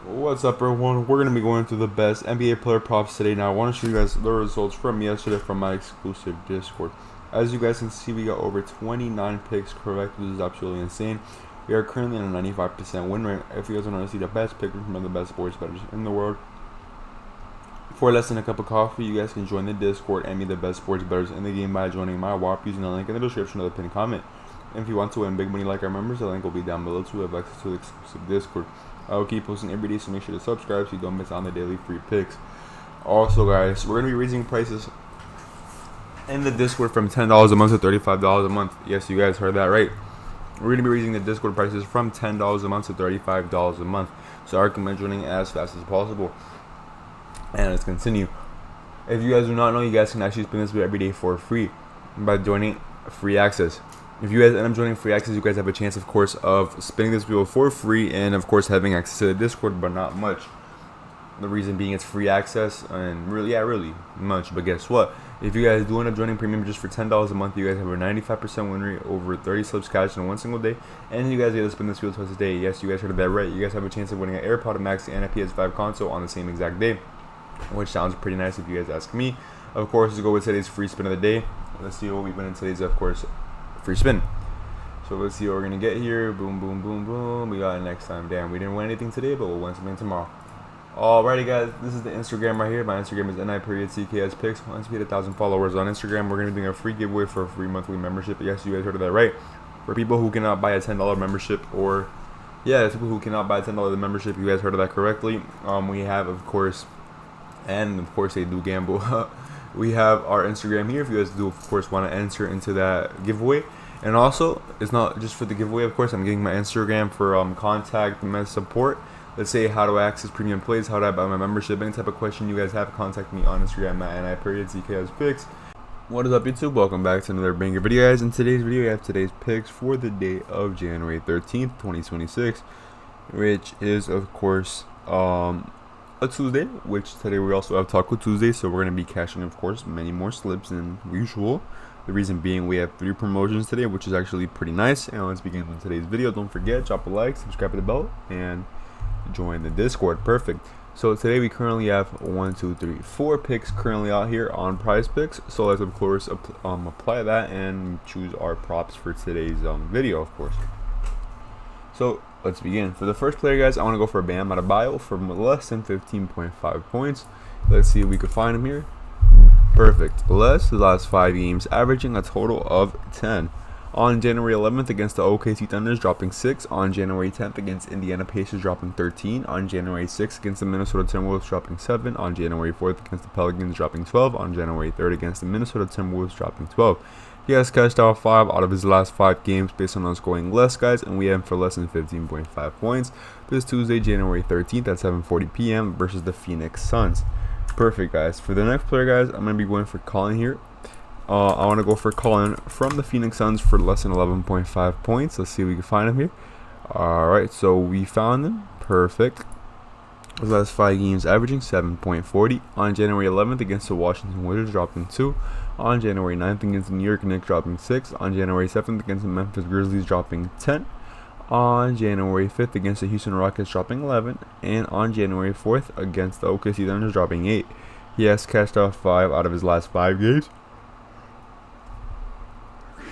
What's up, everyone? We're going to be going through the best NBA player props today. Now, I want to show you guys the results from yesterday from my exclusive Discord. As you guys can see, we got over 29 picks correct, which is absolutely insane. We are currently on a 95% win rate. If you guys want to see the best pickers from the best sports bettors in the world, for less than a cup of coffee, you guys can join the Discord and be the best sports bettors in the game by joining my WAP using the link in the description of the pinned comment. And if you want to win big money like our members, the link will be down below to have access to the exclusive Discord. I will keep posting every day, so make sure to subscribe so you don't miss out on the daily free picks. Also, guys, we're going to be raising prices in the Discord from $10 a month to $35 a month. Yes, you guys heard that right. We're going to be raising the Discord prices from $10 a month to $35 a month. So I recommend joining as fast as possible. And let's continue. If you guys do not know, you guys can actually spin this every day for free by joining free access. If you guys end up joining free access, you guys have a chance, of course, of spinning this wheel for free and, of course, having access to the Discord, but not much. The reason being it's free access and really much. But guess what? If you guys do end up joining premium just for $10 a month, you guys have a 95% win rate, over 30 slips cashed in one single day, and you guys get to spin this wheel twice a day. Yes, you guys heard that right. You guys have a chance of winning an AirPod Max and a PS5 console on the same exact day, which sounds pretty nice if you guys ask me. Of course, let's go with today's free spin of the day. Let's see what we win in today's, of course, free spin. So let's see what we're gonna get here. Boom, boom, boom, boom. We got it next time. Damn, we didn't win anything today, but we'll win something tomorrow. Alrighty, guys, this is the Instagram right here. My Instagram is NicksPick. Once we hit 1,000 followers on Instagram, we're gonna be doing a free giveaway for a free monthly membership. Yes, you guys heard of that right. For people who cannot buy a $10 membership, or people who cannot buy a $10 membership, you guys heard of that correctly. We have, of course, and of course they do gamble. We have our Instagram here if you guys do, of course, want to enter into that giveaway. And also, it's not just for the giveaway, of course. I'm getting my Instagram for contact and support. Let's say how do I access premium plays, how do I buy my membership, any type of question you guys have, contact me on Instagram at NicksPick. What is up, YouTube? Welcome back to another banger video, guys. In today's video, we have today's picks for the day of January 13th, 2026, which is, of course, a Tuesday, which today we also have Taco Tuesday, so we're going to be cashing, of course, many more slips than usual. The reason being we have 3 promotions today, which is actually pretty nice. And let's begin with today's video. Don't forget, drop a like, subscribe to the bell, and join the Discord. Perfect. So today we currently have 4 picks currently out here on Prizepicks. So let's, of course, apply that and choose our props for today's video, of course. So let's begin. For the first player, guys, I want to go for Bam Adebayo for less than 15.5 points. Let's see if we can find him here. Perfect. The last 5 games, averaging a total of 10. On January 11th against the OKC Thunders, dropping 6. On January 10th against Indiana Pacers, dropping 13. On January 6th against the Minnesota Timberwolves, dropping 7. On January 4th against the Pelicans, dropping 12. On January 3rd against the Minnesota Timberwolves, dropping 12. He has cashed out 5 out of his last 5 games based on us scoring less, guys, and we have him for less than 15.5 points. This Tuesday, January 13th at 7:40 p.m. versus the Phoenix Suns. Perfect, guys. For the next player, guys, I'm going to be going for Colin here. I want to go for Colin from the Phoenix Suns for less than 11.5 points. Let's see if we can find him here. Alright, so we found him. Perfect. His last 5 games averaging 7.40. On January 11th against the Washington Wizards, dropping 2. On January 9th against the New York Knicks, dropping 6. On January 7th against the Memphis Grizzlies, dropping 10. On January 5th against the Houston Rockets, dropping 11. And on January 4th against the OKC Thunders, dropping 8. He has cashed out 5 out of his last 5 games.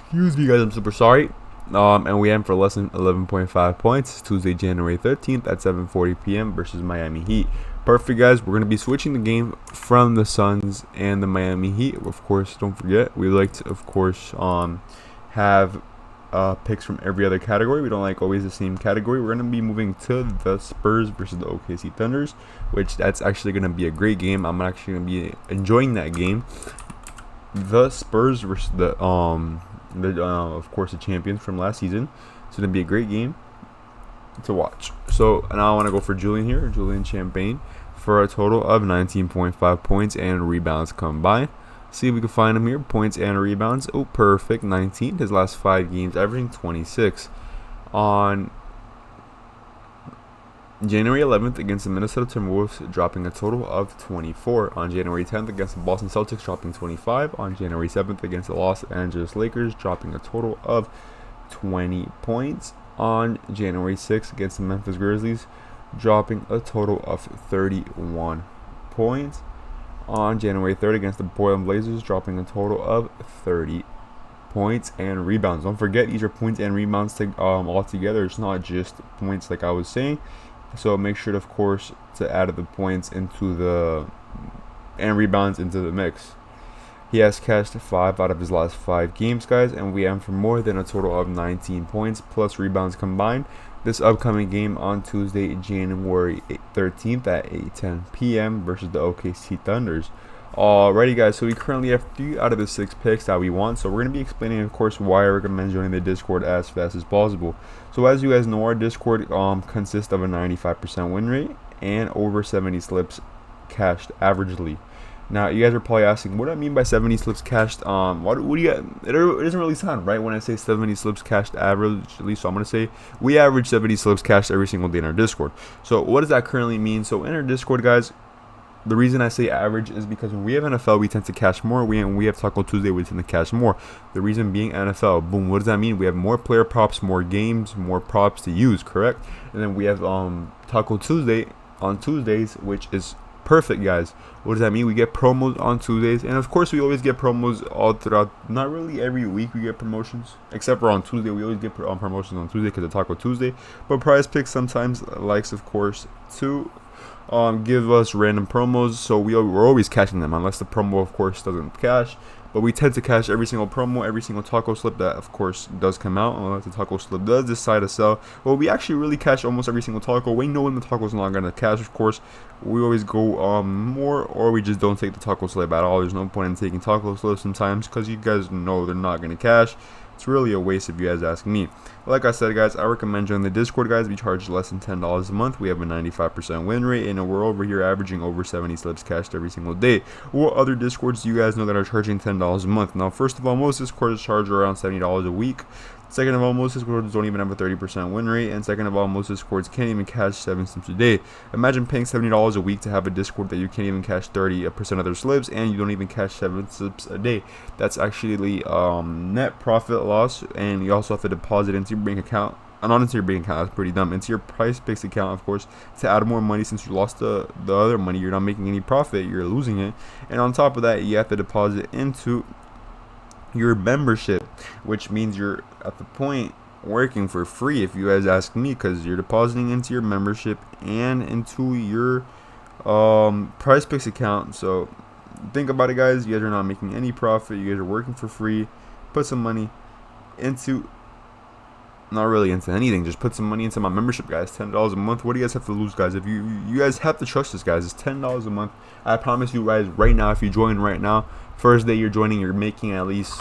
Excuse me, guys, I'm super sorry. And we have for less than 11.5 points. Tuesday, January 13th at 7:40 p.m. versus Miami Heat. Perfect, guys. We're going to be switching the game from the Suns and the Miami Heat. Of course, don't forget, we like to, of course, have picks from every other category. We don't like always the same category. We're going to be moving to the Spurs versus the OKC Thunders, which that's actually going to be a great game. I'm actually going to be enjoying that game. The Spurs versus the of course, the champions from last season. It's going to be a great game to watch. So now I want to go for Julian here, Julian Champagne, for a total of 19.5 points and rebounds combined. See if we can find him here. Points and rebounds. Oh, perfect. 19. His last 5 games, averaging 26. On January 11th against the Minnesota Timberwolves, dropping a total of 24. On January 10th against the Boston Celtics, dropping 25. On January 7th against the Los Angeles Lakers, dropping a total of 20 points. On January 6th against the Memphis Grizzlies, dropping a total of 31 points. On January 3rd against the Portland Blazers, dropping a total of 30 points and rebounds. Don't forget, these are points and rebounds all together. It's not just points like I was saying. So make sure, of course, to add the points into the and rebounds into the mix. He has cashed 5 out of his last 5 games, guys, and we aim for more than a total of 19 points plus rebounds combined this upcoming game on Tuesday, January 13th at 8:10 p.m. versus the OKC Thunders. Alrighty, guys, so we currently have 3 out of the 6 picks that we want, so we're going to be explaining, of course, why I recommend joining the Discord as fast as possible. So as you guys know, our Discord consists of a 95% win rate and over 70 slips cashed averagely. Now, you guys are probably asking, what do I mean by 70 slips cashed? What do you get? It doesn't really sound right when I say 70 slips cashed averagely, so I'm going to say we average 70 slips cashed every single day in our Discord. So what does that currently mean? So in our Discord, guys, the reason I say average is because when we have NFL, we tend to cash more. When we have Taco Tuesday, we tend to cash more. The reason being NFL. Boom. What does that mean? We have more player props, more games, more props to use, correct? And then we have Taco Tuesday on Tuesdays, which is perfect, guys. What does that mean? We get promos on Tuesdays, and of course we always get promos all throughout. Not really every week we get promotions, except for on Tuesday. We always get promotions on Tuesday because of Taco Tuesday. But Prizepicks sometimes likes, of course, to give us random promos, so we're always cashing them unless the promo, of course, doesn't cash. But we tend to cash every single promo, every single taco slip that, of course, does come out, unless the taco slip does decide to sell. Well, we actually really cash almost every single taco. We know when the taco's not going to cash, of course. We always go more, or we just don't take the taco slip at all. There's no point in taking taco slips sometimes because you guys know they're not going to cash. It's really a waste if you guys ask me. Like I said, guys, I recommend joining the Discord, guys. We charge less than $10 a month. We have a 95% win rate, and we're over here averaging over 70 slips cashed every single day. What other Discords do you guys know that are charging $10 a month? Now, first of all, most Discords charge around $70 a week. Second of all, most Discords don't even have a 30% win rate. And second of all, most Discords can't even cash 7 slips a day. Imagine paying $70 a week to have a Discord that you can't even cash 30% of their slips, and you don't even cash 7 slips a day. That's actually net profit loss, and you also have to deposit into your bank account. And not into your bank account, that's pretty dumb. Into your Prizepicks account, of course, to add more money. Since you lost the other money, you're not making any profit, you're losing it. And on top of that, you have to deposit into your membership, which means you're at the point working for free, if you guys ask me, because you're depositing into your membership and into your Prizepicks account. So think about it, guys. You guys are not making any profit. You guys are working for free. Put some money into, not really into anything, just put some money into my membership, guys. $10 a month. What do you guys have to lose, guys? If you guys have to trust this, guys. It's $10 a month. I promise you guys right now, if you join right now, first day you're joining, you're making at least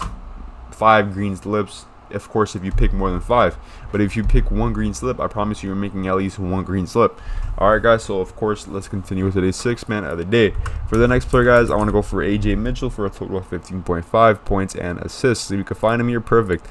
5 green slips. Of course, if you pick more than 5, but if you pick 1 green slip, I promise you, you're making at least 1 green slip. All right, guys, so of course, let's continue with today's 6th man of the day. For the next player, guys, I want to go for AJ Mitchell for a total of 15.5 points and assists. If you can find him here, perfect.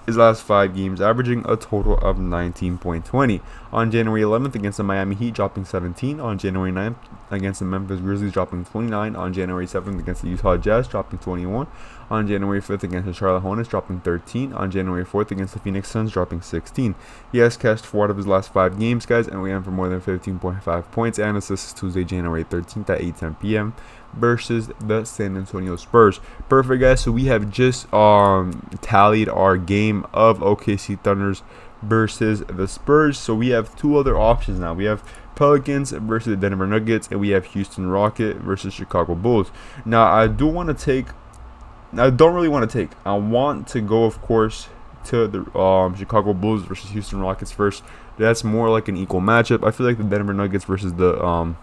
His last 5 games averaging a total of 19.20. On January 11th against the Miami Heat, dropping 17. On January 9th against the Memphis Grizzlies, dropping 29. On January 7th against the Utah Jazz, dropping 21. On January 5th against the Charlotte Hornets, dropping 13. On January 4th against the Phoenix Suns, dropping 16. He has cashed 4 out of his last 5 games, guys, and we aim for more than 15.5 points and assists Tuesday, January 13th at 8:10 p.m. versus the San Antonio Spurs. Perfect, guys. So we have just tallied our game of OKC Thunders versus the Spurs. So we have 2 other options now. We have Pelicans versus the Denver Nuggets, and we have Houston Rocket versus Chicago Bulls. Now, I don't really want to take. I want to go, of course, to the Chicago Bulls versus Houston Rockets first. That's more like an equal matchup. I feel like the Denver Nuggets versus the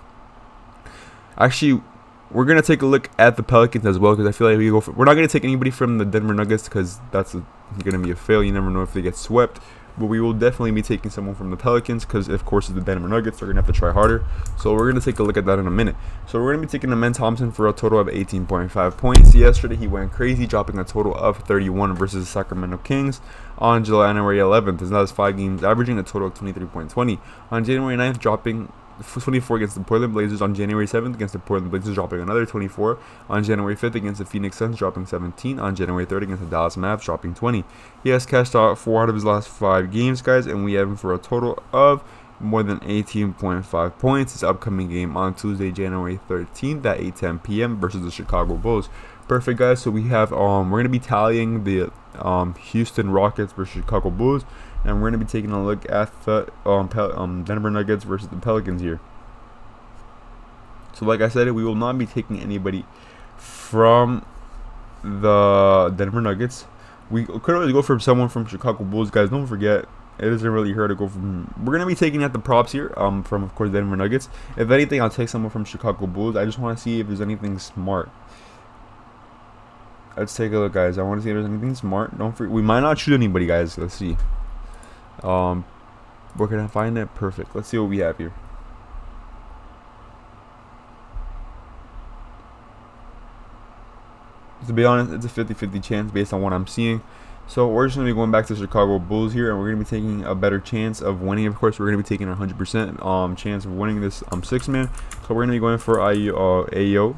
actually, we're gonna take a look at the Pelicans as well, because I feel like we're not gonna take anybody from the Denver Nuggets because that's gonna be a fail. You never know if they get swept. But we will definitely be taking someone from the Pelicans because, of course, it's the Denver Nuggets. They're going to have to try harder. So we're going to take a look at that in a minute. So we're going to be taking Amen Thompson for a total of 18.5 points. Yesterday, he went crazy, dropping a total of 31 versus the Sacramento Kings on January 11th. His last 5 games, averaging a total of 23.20. On January 9th, dropping 24 against the Portland Blazers. On January 7th against the Portland Blazers, dropping another 24. On January 5th against the Phoenix Suns, dropping 17. On January 3rd against the Dallas Mavs, dropping 20. He has cashed out 4 out of his last 5 games, guys, and we have him for a total of more than 18.5 points. This upcoming game on Tuesday, January 13th at 8:10 p.m. versus the Chicago Bulls. Perfect, guys. So we have we're gonna be tallying the Houston Rockets versus Chicago Bulls, and we're gonna be taking a look at the Denver Nuggets versus the Pelicans here. So like I said, we will not be taking anybody from the Denver Nuggets. We could always go for someone from Chicago Bulls, guys. Don't forget, it doesn't really hurt to go from. We're gonna be taking at the props here, from of course Denver Nuggets. If anything, I'll take someone from Chicago Bulls. I just want to see if there's anything smart. Let's take a look, guys. I want to see if there's anything smart. Don't forget, we might not shoot anybody, guys. Let's see. Where can I find it? Perfect. Let's see what we have here. To be honest, it's a 50-50 chance based on what I'm seeing. So we're just going to be going back to Chicago Bulls here, and we're going to be taking a better chance of winning. Of course, we're going to be taking a 100% chance of winning this 6-man. So we're going to be going for AO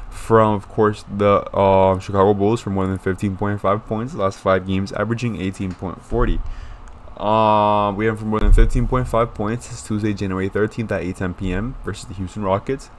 from, of course, the Chicago Bulls for more than 15.5 points the last 5 games, averaging 18.40. We have for more than 15.5 points. It's Tuesday, January 13th at 8:10 p.m. versus the Houston Rockets.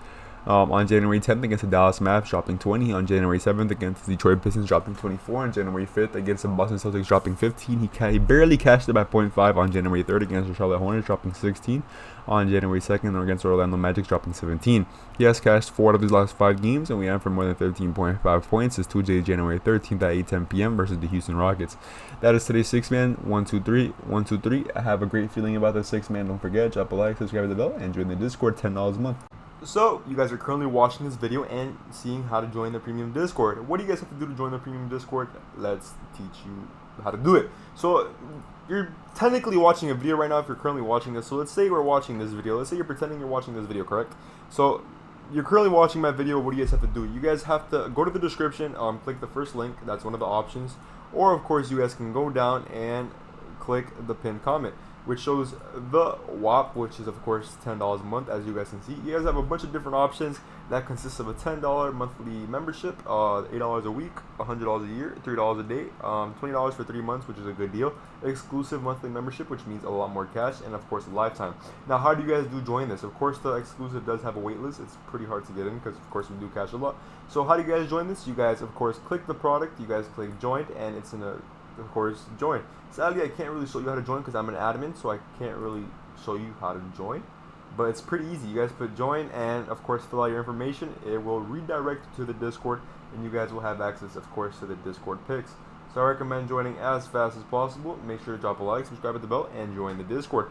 On January 10th against the Dallas Mavs, dropping 20. On January 7th against the Detroit Pistons, dropping 24. On January 5th against the Boston Celtics, dropping 15. He barely cashed it by 0.5. On January 3rd against the Charlotte Hornets, dropping 16. On January 2nd against the Orlando Magic, dropping 17. He has cashed 4 out of his last 5 games, and we have for more than 15.5 points. It's Tuesday, January 13th at 8:10 p.m. versus the Houston Rockets. That is today's 6-man. 1, 2, 3. 1, 2, 3. I have a great feeling about the 6-man. Don't forget, drop a like, subscribe to the bell, and join the Discord. $10 a month. So, you guys are currently watching this video and seeing how to join the premium Discord. What do you guys have to do to join the premium Discord? Let's teach you how to do it. So, you're technically watching a video right now if you're currently watching this. So, let's say we're watching this video. Let's say you're pretending you're watching this video, correct? So, you're currently watching my video. What do you guys have to do? You guys have to go to the description, click the first link. That's one of the options. Or, of course, you guys can go down and click the pinned comment, which shows the WAP, which is of course $10 a month. As you guys can see, you guys have a bunch of different options that consists of a $10 monthly membership, $8 a week, $100 a year, $3 a day, $20 for 3 months, which is a good deal, exclusive monthly membership, which means a lot more cash, and of course a lifetime. Now, how do you guys do join this? Of course, the exclusive does have a wait list. It's pretty hard to get in because of course we do cash a lot. So how do you guys join this? You guys of course click the product, you guys click join, and it's in a of course join. Sadly, I can't really show you how to join because I'm an admin, so I can't really show you how to join, but it's pretty easy. You guys put join and of course fill out your information. It will redirect you to the Discord, and you guys will have access of course to the Discord picks. So I recommend joining as fast as possible. Make sure to drop a like, subscribe to the bell, and join the Discord.